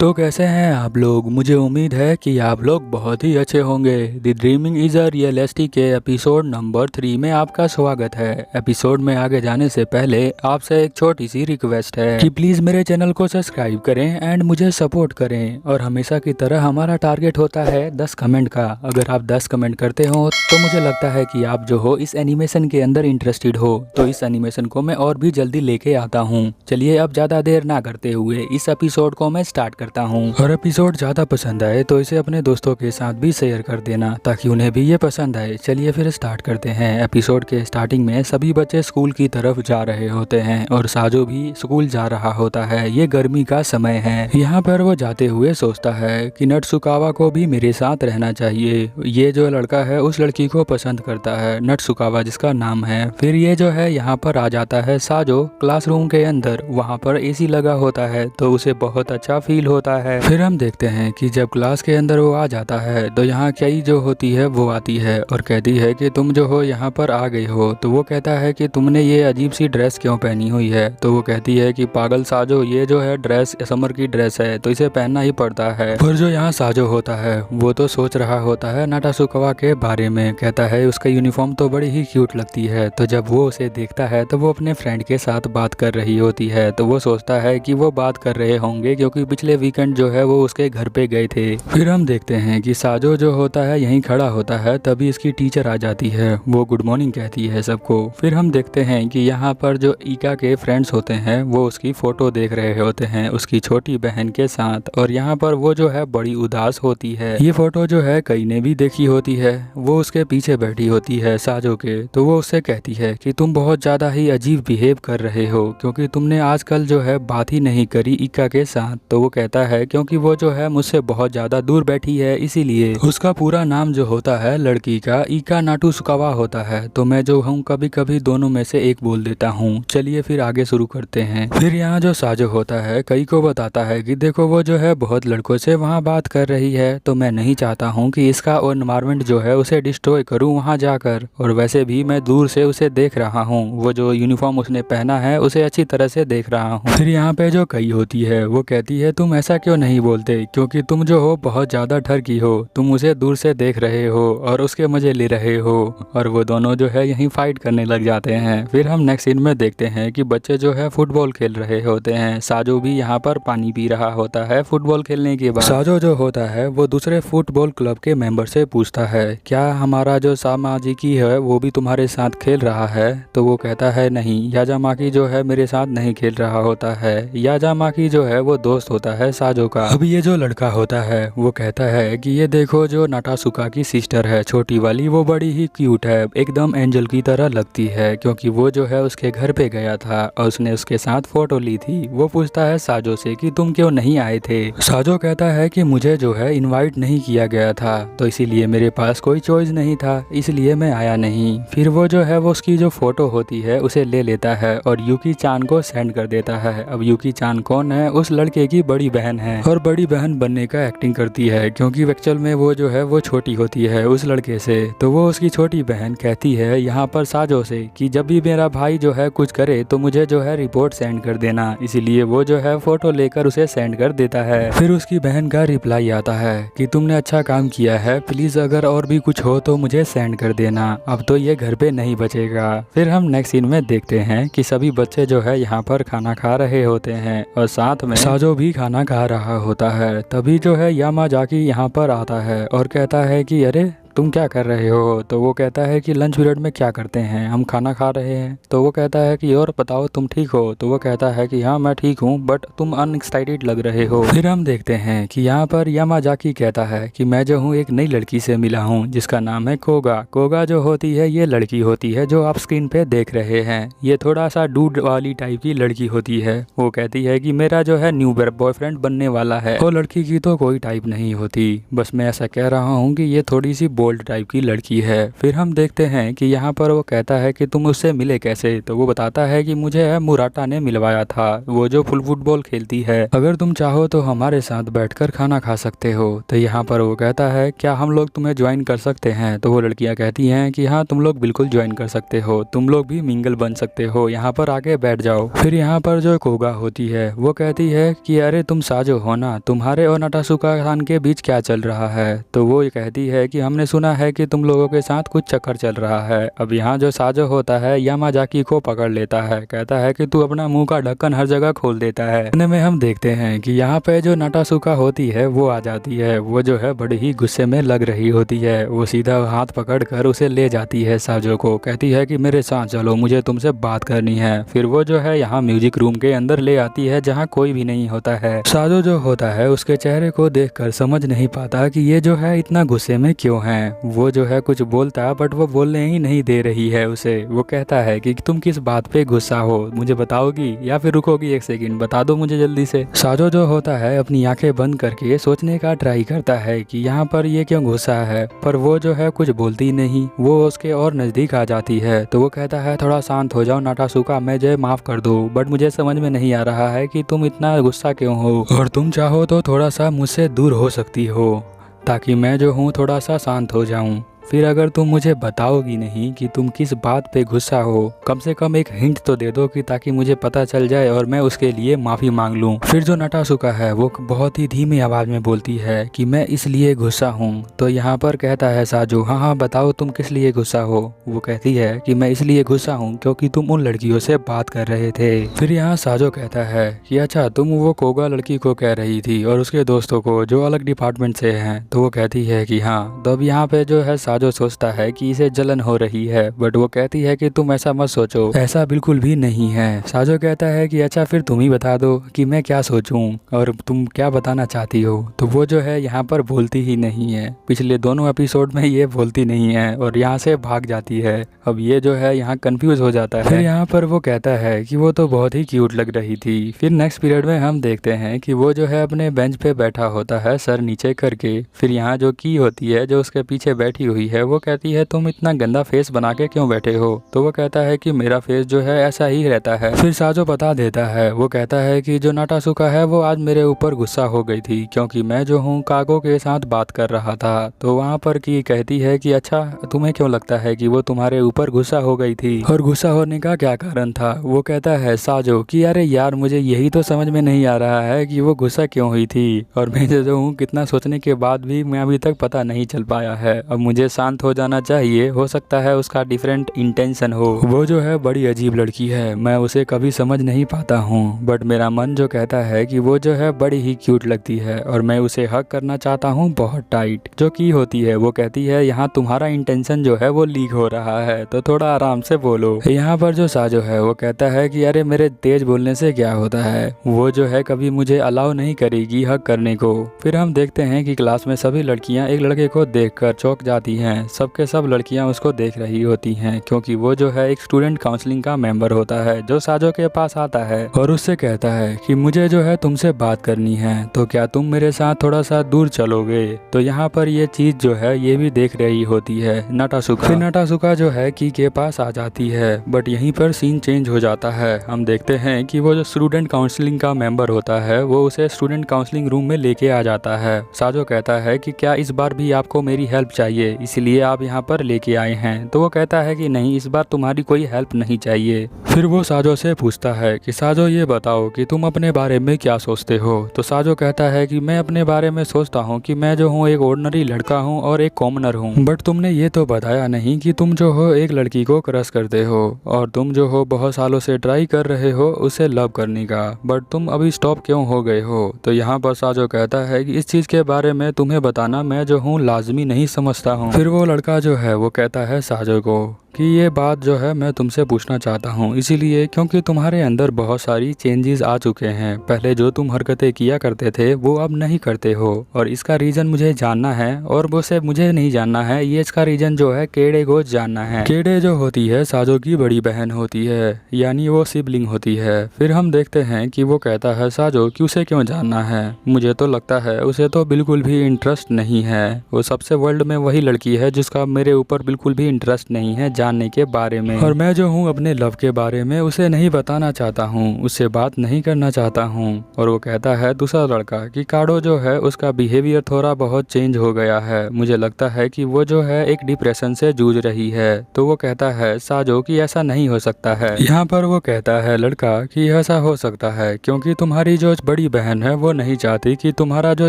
तो कैसे हैं आप लोग। मुझे उम्मीद है कि आप लोग बहुत ही अच्छे होंगे। द ड्रीमिंग इज़ अ रियलिस्टी के एपिसोड नंबर 3 में आपका स्वागत है। एपिसोड में आगे जाने से पहले आपसे एक छोटी सी रिक्वेस्ट है कि प्लीज़ मेरे चैनल को सब्सक्राइब करें एंड मुझे सपोर्ट करें। और हमेशा की तरह हमारा टारगेट होता है 10 कमेंट का। अगर आप 10 कमेंट करते हो तो मुझे लगता है कि आप जो हो इस एनिमेशन के अंदर इंटरेस्टेड हो, तो इस एनिमेशन को मैं और भी जल्दी लेके आता हूँ। चलिए अब ज़्यादा देर ना करते हुए इस एपिसोड को मैं स्टार्ट करता हूँ। और एपिसोड ज़्यादा पसंद आए तो इसे अपने दोस्तों के साथ भी शेयर कर देना ताकि उन्हें भी ये पसंद आए। चलिए फिर स्टार्ट करते हैं। एपिसोड के स्टार्टिंग में सभी बच्चे स्कूल की तरफ जा रहे होते हैं और साजो भी स्कूल जा रहा होता है। ये गर्मी का समय है। यहाँ पर वो जाते हुए सोचता है कि नटसुकावा को भी मेरे साथ रहना चाहिए। ये जो लड़का है उस लड़की को पसंद करता है, नटसुकावा जिसका नाम है। फिर ये जो है यहाँ पर आ जाता है साजो क्लासरूम के अंदर। वहाँ पर एसी लगा होता है तो उसे बहुत अच्छा फील होता है। फिर हम देखते हैं कि जब क्लास के अंदर वो आ जाता है तो यहाँ कई जो होती है वो आती है और कहती है कि तुम जो हो यहाँ पर आ गई हो। तो वो कहता है कि तुमने ये अजीब सी ड्रेस क्यों पहनी हुई है। तो वो कहती है कि पागल साजो, ये जो है ड्रेस समर की ड्रेस है तो इसे पहनना ही पड़ता है। पर जो यहाँ साजो होता है वो तो सोच रहा होता है नाटासुकावा के बारे में। कहता है उसका यूनिफॉर्म तो बड़ी ही क्यूट लगती है। तो जब वो उसे देखता है तो वो अपने फ्रेंड के साथ बात कर रही होती है। तो वो सोचता है कि वो बात कर रहे होंगे क्योंकि पिछले वीकेंड जो है वो उसके घर पे गए थे। फिर हम देखते हैं कि साजो जो होता है यहीं खड़ा होता है, तभी इसकी टीचर आ जाती है। वो गुड मॉर्निंग कहती है सबको। फिर हम देखते हैं कि यहाँ पर जो ईका के फ्रेंड्स होते हैं वो उसकी फोटो देख रहे होते हैं उसकी छोटी बहन के साथ। और यहाँ पर वो जो है बड़ी उदास होती है। ये फोटो जो है कई ने भी देखी होती है। वो उसके पीछे बैठी होती है साजो के। तो वो उससे कहती है कि तुम बहुत ज्यादा ही अजीब बिहेव कर रहे हो क्योंकि तुमने आजकल जो है बात ही नहीं करी ईका के साथ। तो वो कहता है क्योंकि वो जो है मुझसे बहुत ज्यादा दूर बैठी है इसीलिए। उसका पूरा नाम जो होता है लड़की का ईका नाटुसुकावा होता है। तो मैं जो हूँ कभी कभी दोनों में से एक बोल देता हूँ। चलिए फिर आगे शुरू करते हैं। फिर यहाँ जो साजो होता है कई को बताता है कि देखो वो जो है बहुत लड़कों से वहाँ बात कर रही है, तो मैं नहीं चाहता हूँ कि इसका एनवायरनमेंट जो है उसे डिस्ट्रॉय करूँ वहाँ जाकर। और वैसे भी मैं दूर से उसे देख रहा हूँ, वो जो यूनिफॉर्म उसने पहना है उसे अच्छी तरह से देख रहा हूँ। फिर यहाँ पे जो कई होती है वो कहती है तुम ऐसा क्यों नहीं बोलते क्योंकि तुम जो हो बहुत ज्यादा डर की हो, तुम उसे दूर से देख रहे हो और उसके मजे ले रहे हो। और वो दोनों जो है यहीं फाइट करने लग जाते हैं। फिर हम नेक्स्ट सीन में देखते हैं कि बच्चे जो है फुटबॉल खेल रहे होते हैं। साजो भी यहाँ पर पानी पी रहा होता है फुटबॉल खेलने के बाद। साजो जो होता है वो दूसरे फुटबॉल क्लब के मेंबर से पूछता है क्या हमारा जो सामाजिकी है वो भी तुम्हारे साथ खेल रहा है। तो वो कहता है नहीं, याजामाकी जो है मेरे साथ नहीं खेल रहा होता है। याजामाकी जो है वो दोस्त होता है साजो का। अब ये जो लड़का होता है वो कहता है कि ये देखो जो नाटासुका की सिस्टर है छोटी वाली, वो बड़ी ही क्यूट है, एकदम एंजल की तरह लगती है क्योंकि वो जो है उसके घर पे गया था और उसने उसके साथ फोटो ली थी। वो पूछता है साजो से कि तुम क्यों नहीं आए थे। साजो कहता है कि मुझे जो है इनवाइट नहीं किया गया था तो इसीलिए मेरे पास कोई चॉइस नहीं था, इसलिए मैं आया नहीं। फिर वो जो है वो उसकी जो फोटो होती है उसे ले लेता है और यूकी चान को सेंड कर देता है। अब यूकी चान कौन है, उस लड़के की बड़ी बहन है और बड़ी बहन बनने का एक्टिंग करती है क्योंकि एक्चुअल में वो जो है वो छोटी होती है उस लड़के से। तो वो उसकी छोटी बहन कहती है यहाँ पर साजो से कि जब भी मेरा भाई जो है कुछ करे तो मुझे जो है रिपोर्ट सेंड कर देना। इसीलिए वो जो है फोटो लेकर उसे सेंड कर देता है। फिर उसकी बहन का रिप्लाई आता है कि तुमने अच्छा काम किया है, प्लीज अगर और भी कुछ हो तो मुझे सेंड कर देना, अब तो ये घर पे नहीं बचेगा। फिर हम नेक्स्ट सीन में देखते हैं कि सभी बच्चे जो है यहाँ पर खाना खा रहे होते हैं और साथ में साजो भी खाना खा रहा होता है। तभी जो है यामाजाकी यहाँ पर आता है और कहता है कि अरे तुम क्या कर रहे हो। तो वो कहता है कि लंच पीरियड में क्या करते हैं, हम खाना खा रहे हैं। तो वो कहता है कि और बताओ तुम ठीक हो। तो वो कहता है कि हाँ मैं ठीक हूँ बट तुम अनएक्साइटेड लग रहे हो। फिर हम देखते हैं कि यहाँ पर यामाजाकी कहता है कि मैं जो हूँ एक नई लड़की से मिला हूँ जिसका नाम है कोगा। कोगा जो होती है ये लड़की होती है जो आप स्क्रीन पे देख रहे हैं। ये थोड़ा सा डूड वाली टाइप की लड़की होती है। वो कहती है कि मेरा जो है न्यू बॉयफ्रेंड बनने वाला है। वो लड़की की तो कोई टाइप नहीं होती, बस मैं ऐसा कह रहा हूँ कि ये थोड़ी सी बोल्ड टाइप की लड़की है। फिर हम देखते हैं कि यहाँ पर वो कहता है कि तुम उससे मिले कैसे, तो वो बताता है कि मुझे मुराटा ने मिलवाया था, वो जो फुटबॉल खेलती है, अगर तुम चाहो तो हमारे साथ बैठकर खाना खा सकते हो। तो यहाँ पर वो कहता है क्या हम लोग तुम्हें ज्वाइन कर सकते हैं, तो वो लड़कियाँ कहती हैं कि हाँ तुम लोग बिल्कुल ज्वाइन कर सकते हो, तुम लोग भी मिंगल बन सकते हो, यहाँ पर आके बैठ जाओ। फिर यहाँ पर जो कोगा होती है वो कहती है कि अरे तुम साजो हो ना, तुम्हारे और नाटासुका-सान के बीच क्या चल रहा है। तो वो ये कहती है कि हमने सुना है कि तुम लोगों के साथ कुछ चक्कर चल रहा है। अब यहाँ जो साजो होता है यामाजाकी को पकड़ लेता है, कहता है कि तू अपना मुंह का ढक्कन हर जगह खोल देता है। इतने में हम देखते हैं कि यहाँ पे जो नाटासुका होती है वो आ जाती है, वो जो है बड़ी ही गुस्से में लग रही होती है। वो सीधा हाथ पकड़ कर उसे ले जाती है साजो को, कहती है कि मेरे साथ चलो, मुझे तुमसे बात करनी है। फिर वो जो है यहाँ म्यूजिक रूम के अंदर ले आती है जहाँ कोई भी नहीं होता है। साजो जो होता है उसके चेहरे को देखकर समझ नहीं पाता कि ये जो है इतना गुस्से में क्यों है। वो जो है कुछ बोलता बट वो बोलने ही नहीं दे रही है उसे। वो कहता है कि तुम किस बात पे गुस्सा हो, मुझे बताओगी या फिर रुकोगी एक सेकंड, बता दो मुझे जल्दी से। साजो जो होता है अपनी आंखें बंद करके सोचने का ट्राई करता है कि यहाँ पर ये क्यों गुस्सा है, पर वो जो है कुछ बोलती नहीं। वो उसके और नजदीक आ जाती है तो वो कहता है थोड़ा शांत हो जाओ नाटासुका, मैं जो माफ कर दो, बट मुझे समझ में नहीं आ रहा है कि तुम इतना गुस्सा क्यों हो, और तुम चाहो तो थोड़ा सा मुझसे दूर हो सकती हो ताकि मैं जो हूँ थोड़ा सा शांत हो जाऊं। फिर अगर तुम मुझे बताओगी नहीं कि तुम किस बात पे गुस्सा हो, कम से कम एक हिंट तो दे दो कि ताकि मुझे पता चल जाए और मैं उसके लिए माफी मांग लूं। फिर जो नाटासुका है वो बहुत ही धीमी आवाज में बोलती है कि मैं इसलिए गुस्सा हूँ। तो यहाँ पर कहता है साजो हाँ बताओ तुम किस लिए गुस्सा हो। वो कहती है कि मैं इसलिए गुस्सा हूँ क्योंकि तुम उन लड़कियों से बात कर रहे थे। फिर यहाँ साजो कहता है कि अच्छा तुम वो कोगा लड़की को कह रही थी और उसके दोस्तों को जो अलग डिपार्टमेंट से हैं। तो वो कहती है कि हाँ। तो अब यहाँ पे जो है साजो सोचता है कि इसे जलन हो रही है, बट वो कहती है कि तुम ऐसा मत सोचो, ऐसा बिल्कुल भी नहीं है। साजो कहता है कि अच्छा फिर तुम ही बता दो कि मैं क्या सोचूं और तुम क्या बताना चाहती हो। तो वो जो है यहाँ पर बोलती ही नहीं है, पिछले दोनों एपिसोड में ये बोलती नहीं है और यहाँ से भाग जाती है। अब ये जो है यहाँ कंफ्यूज हो जाता है। फिर यहाँ पर वो कहता है कि वो तो बहुत ही क्यूट लग रही थी। फिर नेक्स्ट पीरियड में हम देखते हैं कि वो जो है अपने बेंच पे बैठा होता है सर नीचे करके। फिर यहाँ जो की होती है जो उसके पीछे बैठी हुई है वो कहती है तुम इतना गंदा फेस बना के क्यों बैठे हो। तो वो कहता है कि मेरा फेस जो है ऐसा ही रहता है। फिर साजो बता देता है, वो कहता है कि जो नाटासुका है वो आज मेरे ऊपर गुस्सा हो गई थी क्योंकि मैं जो हूँ कागो के साथ बात कर रहा था। तो वहाँ पर की कहती है कि अच्छा तुम्हें क्यों लगता है कि वो तुम्हारे ऊपर गुस्सा हो गई थी और गुस्सा होने का क्या कारण था। वो कहता है साजो कि अरे यार मुझे यही तो समझ में नहीं आ रहा है कि वो गुस्सा क्यों हुई थी और मैं जो हूँ कितना सोचने के बाद भी मैं अभी तक पता नहीं चल पाया है। अब मुझे शांत हो जाना चाहिए, हो सकता है उसका डिफरेंट इंटेंशन हो। वो जो है बड़ी अजीब लड़की है, मैं उसे कभी समझ नहीं पाता हूँ, बट मेरा मन जो कहता है कि वो जो है बड़ी ही क्यूट लगती है और मैं उसे हक करना चाहता हूँ बहुत टाइट। जो की होती है वो कहती है यहाँ तुम्हारा इंटेंशन जो है वो लीक हो रहा है तो थोड़ा आराम से बोलो। यहाँ पर जो साजो है वो कहता है कि अरे मेरे तेज बोलने से क्या होता है, वो जो है कभी मुझे अलाउ नहीं करेगी हक करने को। फिर हम देखते हैं कि क्लास में सभी लड़कियां एक लड़के को देखकर चौंक जाती हैं। सबके सब लड़कियां उसको देख रही होती हैं क्योंकि वो जो है एक स्टूडेंट काउंसलिंग का मेंबर होता है जो साजो के पास आता है और उससे कहता है कि मुझे जो है तुमसे बात करनी है, तो क्या तुम मेरे साथ थोड़ा सा दूर चलोगे। तो यहाँ पर ये चीज जो है ये भी देख रही होती है नाटासुका। फिर नाटासुका जो है की के पास आ जाती है, बट यहीं पर सीन चेंज हो जाता है। हम देखते हैं कि वो जो स्टूडेंट काउंसलिंग का मेंबर होता है वो उसे स्टूडेंट काउंसलिंग रूम में लेके आ जाता है। साजो कहता है कि क्या इस बार भी आपको मेरी हेल्प चाहिए इसलिए आप यहाँ पर लेके आए हैं। तो वो कहता है कि नहीं, इस बार तुम्हारी कोई हेल्प नहीं चाहिए। फिर वो साजो से पूछता है कि साजो ये बताओ कि तुम अपने बारे में क्या सोचते हो। तो साजो कहता है कि मैं अपने बारे में सोचता हूँ कि मैं जो हूँ एक ऑर्डिनरी लड़का हूँ और एक कॉमनर हूँ, बट तुमने ये तो बताया नहीं कि तुम जो हो एक लड़की को क्रश करते हो और तुम जो हो बहुत सालों से ट्राई कर रहे हो उसे लव करने का, बट तुम अभी स्टॉप क्यों हो गए हो। तो यहाँ पर साजो कहता है कि इस चीज के बारे में तुम्हें बताना मैं जो हूँ लाजमी नहीं समझता हूँ। फिर वो लड़का जो है वो कहता है साजो को कि ये बात जो है मैं तुमसे पूछना चाहता हूँ, इसीलिए क्योंकि तुम्हारे अंदर बहुत सारी चेंजेस आ चुके हैं। पहले जो तुम हरकतें किया करते थे वो अब नहीं करते हो, और इसका रीज़न मुझे जानना है। और वो सिर्फ मुझे नहीं जानना है, ये इसका रीज़न जो है केड़े को जानना है। केड़े जो होती है साजो की बड़ी बहन होती है, यानी वो सिबलिंग होती है। फिर हम देखते हैं कि वो कहता है साजो कि उसे क्यों जानना है। मुझे तो लगता है उसे तो बिल्कुल भी इंटरेस्ट नहीं है। वो सबसे वर्ल्ड में वही लड़की है जिसका मेरे ऊपर बिल्कुल भी इंटरेस्ट नहीं है जानने के बारे में। और मैं जो हूँ अपने लव के बारे में उसे नहीं बताना चाहता हूँ, उससे बात नहीं करना चाहता हूँ। और वो कहता है दूसरा लड़का कि काडो जो है उसका बिहेवियर थोड़ा बहुत चेंज हो गया है, मुझे लगता है कि वो जो है एक डिप्रेशन से जूझ रही है। तो वो कहता है साजो कि ऐसा नहीं हो सकता है। यहाँ पर वो कहता है लड़का कि ऐसा हो सकता है क्योंकि तुम्हारी जो बड़ी बहन है वो नहीं चाहती कि तुम्हारा जो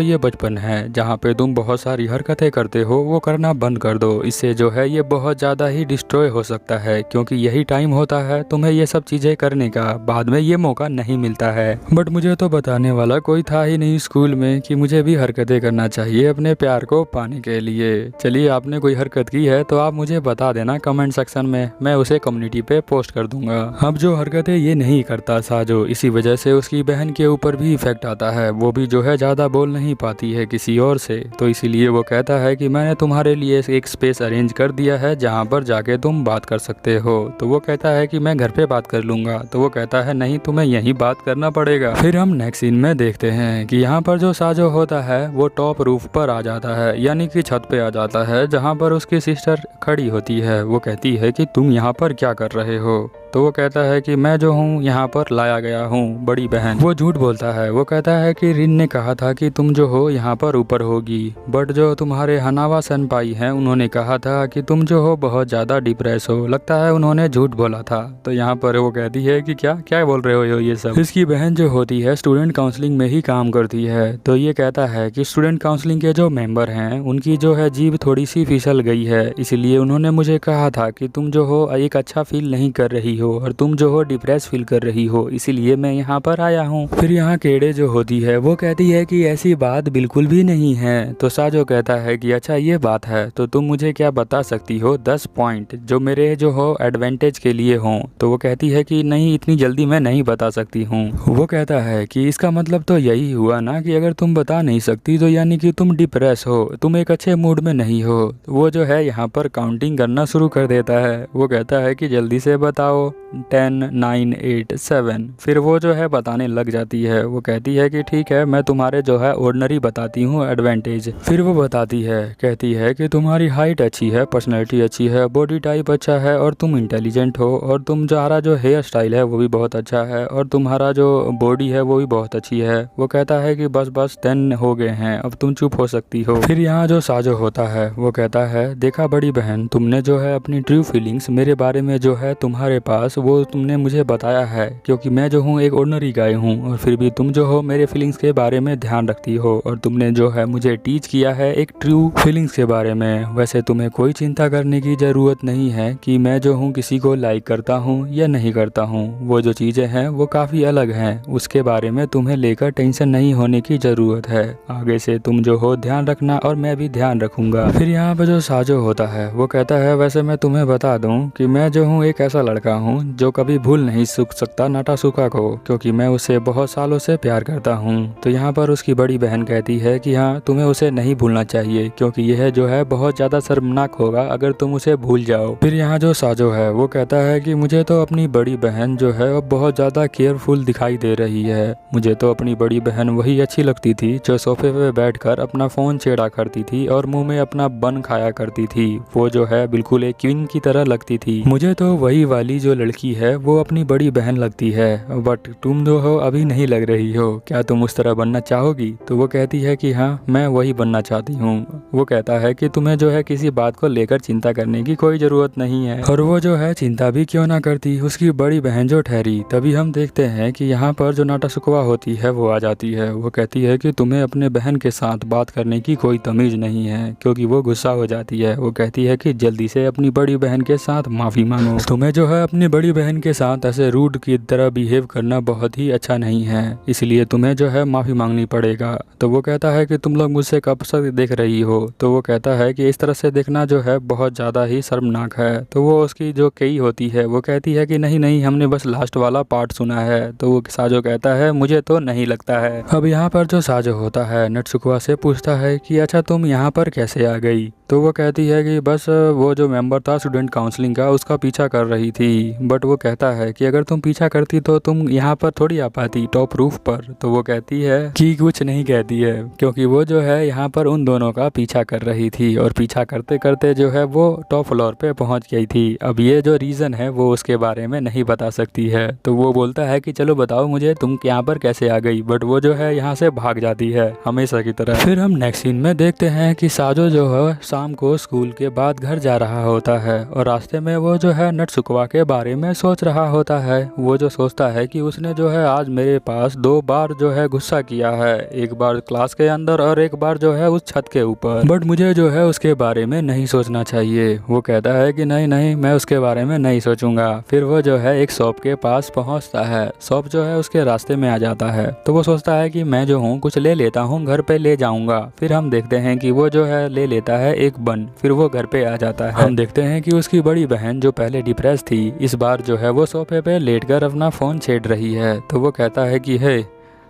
ये बचपन है जहाँ पे तुम बहुत सारी हरकतें करते हो वो करना बंद कर दो। इससे जो है ये बहुत ज़्यादा ही डिस्ट्रॉय हो सकता है, क्योंकि यही टाइम होता है तुम्हें ये सब चीज़ें करने का, बाद में ये मौका नहीं मिलता है। बट मुझे तो बताने वाला कोई था ही नहीं स्कूल में कि मुझे भी हरकतें करना चाहिए अपने प्यार को पाने के लिए। चलिए आपने कोई हरकत की है तो आप मुझे बता देना कमेंट सेक्शन में, मैं उसे कम्युनिटी पे पोस्ट कर दूंगा। अब जो हरकतें ये नहीं करता साजो, इसी वजह से उसकी बहन के ऊपर भी इफेक्ट आता है। वो भी जो है ज़्यादा बोल नहीं पाती है किसी और से, तो इसीलिए वो कहता है कि मैंने तुम्हारे लिए एक स्पेस अरेंज कर दिया है जहाँ पर जाके तुम बात कर सकते हो। तो वो कहता है कि मैं घर पे बात कर लूंगा। तो वो कहता है नहीं, तुम्हें यहीं बात करना पड़ेगा। फिर हम नेक्स्ट सीन में देखते हैं कि यहाँ पर जो साजो होता है वो टॉप रूफ पर आ जाता है, यानी कि छत पे आ जाता है जहाँ पर उसकी सिस्टर खड़ी होती है। वो कहती है कि तुम यहाँ पर क्या कर रहे हो। तो वो कहता है कि मैं जो हूँ यहाँ पर लाया गया हूँ बड़ी बहन। वो झूठ बोलता है, वो कहता है कि रिन ने कहा था कि तुम जो हो यहाँ पर ऊपर होगी, बट जो तुम्हारे हनावा सनपाई हैं उन्होंने कहा था कि तुम जो हो बहुत ज़्यादा डिप्रेस हो, लगता है उन्होंने झूठ बोला था। तो यहाँ पर वो कहती है कि क्या क्या बोल रहे हो ये सब। इसकी बहन जो होती है स्टूडेंट काउंसलिंग में ही काम करती है। तो ये कहता है कि स्टूडेंट काउंसलिंग के जो मेंबर हैं उनकी जो है जीभ थोड़ी सी फिसल गई है, इसलिए उन्होंने मुझे कहा था कि तुम जो हो एक अच्छा फील नहीं कर रही हो और तुम जो हो डिप्रेस फील कर रही हो, इसीलिए मैं यहाँ पर आया हूँ। फिर यहाँ केड़े जो होती है वो कहती है कि ऐसी बात बिल्कुल भी नहीं है। तो साजो कहता है कि अच्छा ये बात है तो तुम मुझे क्या बता सकती हो 10 पॉइंट जो मेरे जो हो एडवांटेज के लिए हों। तो वो कहती है कि नहीं, इतनी जल्दी मैं नहीं बता सकती हूँ। वो कहता है कि इसका मतलब तो यही हुआ ना कि अगर तुम बता नहीं सकती तो यानी कि तुम डिप्रेस हो, तुम एक अच्छे मूड में नहीं हो। वो जो है यहाँ पर काउंटिंग करना शुरू कर देता है। वो कहता है कि जल्दी से बताओ 10 9 8 7। फिर वो जो है बताने लग जाती है। वो कहती है कि ठीक है, मैं तुम्हारे जो है ऑर्डिनरी बताती हूँ एडवांटेज। फिर वो बताती है, कहती है कि तुम्हारी हाइट अच्छी है, पर्सनैलिटी अच्छी है, बॉडी टाइप अच्छा है और तुम इंटेलिजेंट हो, और तुम्हारा जो हेयर स्टाइल है वो भी बहुत अच्छा है, और तुम्हारा जो बॉडी है वो भी बहुत अच्छी है। वो कहता है कि बस 10 हो गए हैं, अब तुम चुप हो सकती हो। फिर यहाँ जो साजो होता है वो कहता है देखा बड़ी बहन, तुमने जो है अपनी ट्रू फीलिंग्स मेरे बारे में जो है तुम्हारे पास वो तुमने मुझे बताया है, क्योंकि मैं जो हूँ एक ऑर्डिनरी गाय हूँ, और फिर भी तुम जो हो मेरे फीलिंग्स के बारे में ध्यान रखती हो, और तुमने जो है मुझे टीच किया है एक ट्रू फीलिंग्स के बारे में। वैसे तुम्हें कोई चिंता करने की ज़रूरत नहीं है कि मैं जो हूँ किसी को लाइक करता हूँ या नहीं करता हूँ। वो जो चीज़ें हैं वो काफ़ी अलग हैं, उसके बारे में तुम्हें लेकर टेंशन नहीं होने की ज़रूरत है। आगे से तुम जो हो ध्यान रखना और मैं भी ध्यान रखूँगा। फिर यहाँ पर जो साजो होता है वो कहता है वैसे मैं तुम्हें बता दूँ कि मैं जो हूँ एक ऐसा लड़का हूँ जो कभी भूल नहीं सकता नाटासुका को, क्योंकि मैं उसे बहुत सालों से प्यार करता हूँ। तो यहाँ पर उसकी बड़ी बहन कहती है कि हाँ, तुम्हें उसे नहीं भूलना चाहिए, क्योंकि यह जो है बहुत ज़्यादा शर्मनाक होगा अगर तुम उसे भूल जाओ। फिर यहाँ जो साजो है वो कहता है कि मुझे तो अपनी बड़ी बहन जो है अब बहुत ज़्यादा केयरफुल दिखाई दे रही है। मुझे तो अपनी बड़ी बहन वही अच्छी लगती थी जो सोफे पे बैठकर अपना फ़ोन छेड़ा करती थी और मुँह में अपना बन खाया करती थी। वो जो है बिल्कुल एक क्वीन की तरह लगती थी। मुझे तो वही वाली जो लड़की है वो अपनी बड़ी बहन लगती है, बट तुम जो हो अभी नहीं लग रही हो, क्या तुम उस तरह बनना चाहोगी। तो वो कहती है कि हाँ, मैं वही बनना चाहती हूँ। वो कहता है कि तुम्हें जो है किसी बात को लेकर चिंता करने की कोई ज़रूरत नहीं है, और वो जो है चिंता भी क्यों ना करती। उसकी बड़ी बहन जो ठहरी, तभी हम देखते हैं कि यहाँ पर जो नाटासुकवा होती है वो आ जाती है। वो कहती है कि तुम्हें अपने बहन के साथ बात करने की कोई तमीज़ नहीं है, क्योंकि वो गुस्सा हो जाती है। वो कहती है कि जल्दी से अपनी बड़ी बहन के साथ माफ़ी मांगो, तुम्हें जो है अपनी अपनी बड़ी बहन के साथ ऐसे रूड की तरह बिहेव करना बहुत ही अच्छा नहीं है, इसलिए तुम्हें जो है माफ़ी मांगनी पड़ेगा। तो वो कहता है कि तुम लोग मुझसे कब से देख रही हो। तो वो कहता है कि इस तरह से देखना जो है बहुत ज़्यादा ही शर्मनाक है। तो वो उसकी जो कई होती है वो कहती है कि नहीं नहीं, हमने बस लास्ट वाला पार्ट सुना है। तो वो साजो कहता है मुझे तो नहीं लगता है। अब यहाँ पर जो साजो होता है नटसुकवा से पूछता है कि अच्छा तुम यहाँ पर कैसे आ गई। तो वो कहती है कि बस वो जो मेंबर था स्टूडेंट काउंसलिंग का उसका पीछा कर रही थी। बट वो कहता है कि अगर तुम पीछा करती तो तुम यहाँ पर थोड़ी आ पाती टॉप रूफ पर। तो वो कहती है कि कुछ नहीं कहती है, क्योंकि वो जो है यहाँ पर उन दोनों का पीछा कर रही थी और पीछा करते करते जो है वो टॉप फ्लोर पे पहुँच गई थी। अब ये जो रीज़न है वो उसके बारे में नहीं बता सकती है। तो वो बोलता है कि चलो बताओ मुझे तुम यहाँ पर कैसे आ गई। बट वो जो है यहाँ से भाग जाती है हमेशा की तरह। फिर हम नेक्स्ट सीन में देखते हैं कि साजो जो है शाम को स्कूल के बाद घर जा रहा होता है और रास्ते में वो जो है नटसुकवा के बारे में सोच रहा होता है। वो जो सोचता है कि उसने जो है आज मेरे पास 2 बार जो है गुस्सा किया है, एक बार क्लास के अंदर और एक बार जो है उस छत के ऊपर। बट मुझे जो है उसके बारे में नहीं सोचना चाहिए। वो कहता है कि नहीं नहीं, मैं उसके बारे में नहीं सोचूंगा। फिर वो जो है एक शॉप के पास पहुंचता है। शॉप जो है उसके रास्ते में आ जाता है। तो वो सोचता है कि मैं जो हूँ कुछ ले लेता हूँ, घर पे ले जाऊंगा। फिर हम देखते हैं कि वो जो है ले लेता है एक बन। फिर वो घर पे आ जाता है। हम देखते हैं कि उसकी बड़ी बहन जो पहले डिप्रेस थी इस बार जो है वो सोफे पे लेटकर अपना फोन छेड़ रही है। तो वो कहता है कि हे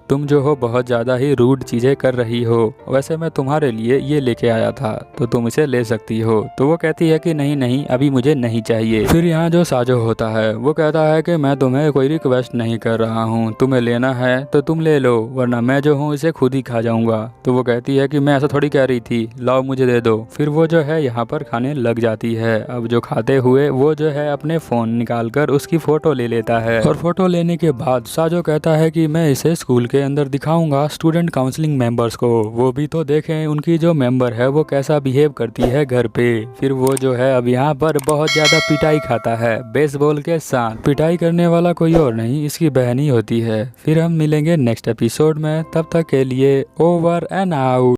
तुम जो हो बहुत ज़्यादा ही रूड चीज़ें कर रही हो, वैसे मैं तुम्हारे लिए ये लेके आया था तो तुम इसे ले सकती हो। तो वो कहती है कि नहीं नहीं, अभी मुझे नहीं चाहिए। फिर यहाँ जो साजो होता है वो कहता है कि मैं तुम्हें कोई रिक्वेस्ट नहीं कर रहा हूँ, तुम्हें लेना है तो तुम ले लो वरना मैं जो हूँ इसे खुद ही खा जाऊँगा। तो वो कहती है कि मैं ऐसा थोड़ी कह रही थी, लाओ मुझे दे दो। फिर वो जो है यहाँ पर खाने लग जाती है। अब जो खाते हुए वो जो है अपने फ़ोन निकाल कर उसकी फ़ोटो ले लेता है और फ़ोटो लेने के बाद साजो कहता है कि मैं इसे स्कूल के अंदर दिखाऊंगा स्टूडेंट काउंसलिंग मेंबर्स को, वो भी तो देखें उनकी जो मेंबर है वो कैसा बिहेव करती है घर पे। फिर वो जो है अब यहाँ पर बहुत ज्यादा पिटाई खाता है बेसबॉल के साथ। पिटाई करने वाला कोई और नहीं इसकी बहन ही होती है। फिर हम मिलेंगे नेक्स्ट एपिसोड में, तब तक के लिए ओवर एंड आउट।